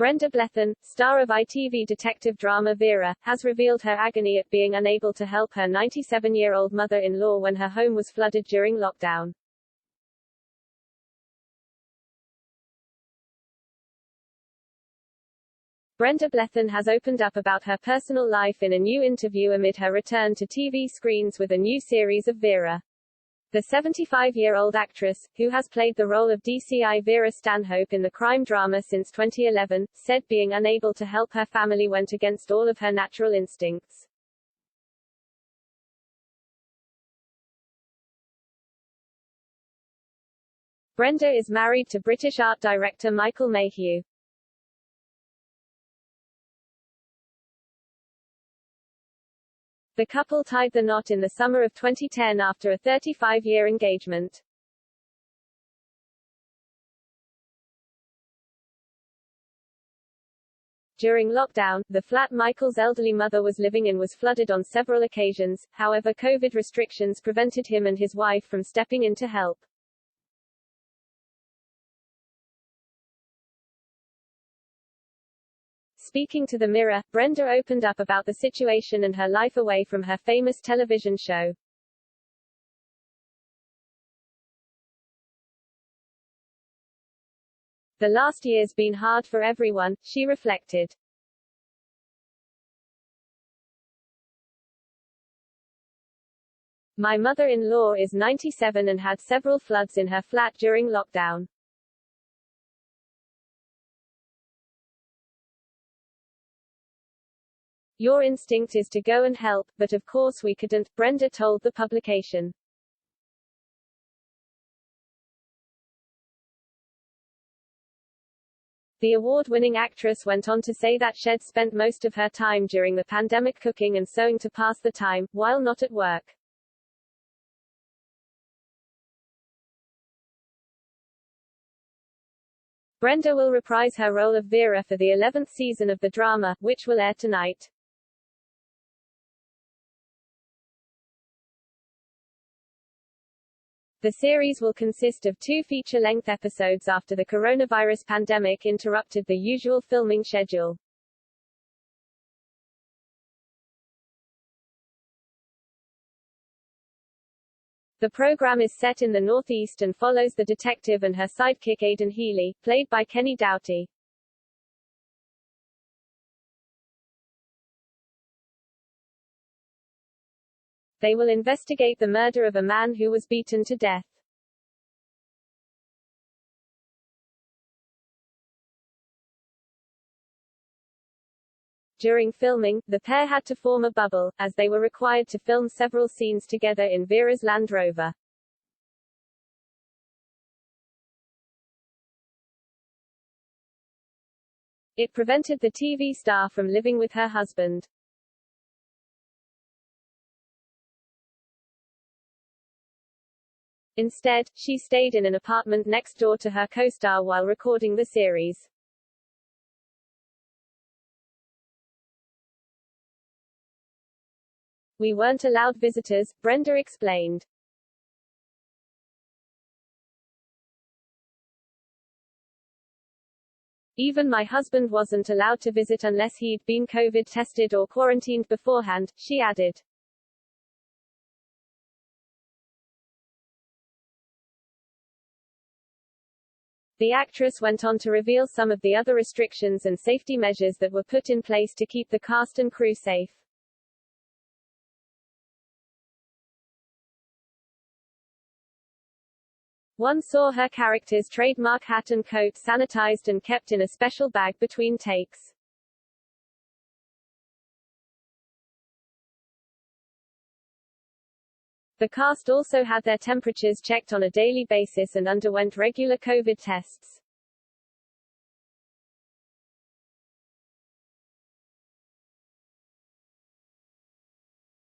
Brenda Blethyn, star of ITV detective drama Vera, has revealed her agony at being unable to help her 97-year-old mother-in-law when her home was flooded during lockdown. Brenda Blethyn has opened up about her personal life in a new interview amid her return to TV screens with a new series of Vera. The 75-year-old actress, who has played the role of DCI Vera Stanhope in the crime drama since 2011, said being unable to help her family went against all of her natural instincts. Brenda is married to British art director Michael Mayhew. The couple tied the knot in the summer of 2010 after a 35-year engagement. During lockdown, the flat Michael's elderly mother was living in was flooded on several occasions, however COVID restrictions prevented him and his wife from stepping in to help. Speaking to The Mirror, Brenda opened up about the situation and her life away from her famous television show. The last year's been hard for everyone, she reflected. My mother-in-law is 97 and had several floods in her flat during lockdown. Your instinct is to go and help, but of course we couldn't, Brenda told the publication. The award-winning actress went on to say that she'd spent most of her time during the pandemic cooking and sewing to pass the time, while not at work. Brenda will reprise her role of Vera for the 11th season of the drama, which will air tonight. The series will consist of 2 feature-length episodes after the coronavirus pandemic interrupted the usual filming schedule. The program is set in the Northeast and follows the detective and her sidekick Aidan Healy, played by Kenny Doughty. They will investigate the murder of a man who was beaten to death. During filming, the pair had to form a bubble, as they were required to film several scenes together in Vera's Land Rover. It prevented the TV star from living with her husband. Instead, she stayed in an apartment next door to her co-star while recording the series. We weren't allowed visitors, Brenda explained. Even my husband wasn't allowed to visit unless he'd been COVID tested or quarantined beforehand, she added. The actress went on to reveal some of the other restrictions and safety measures that were put in place to keep the cast and crew safe. One saw her character's trademark hat and coat sanitized and kept in a special bag between takes. The cast also had their temperatures checked on a daily basis and underwent regular COVID tests.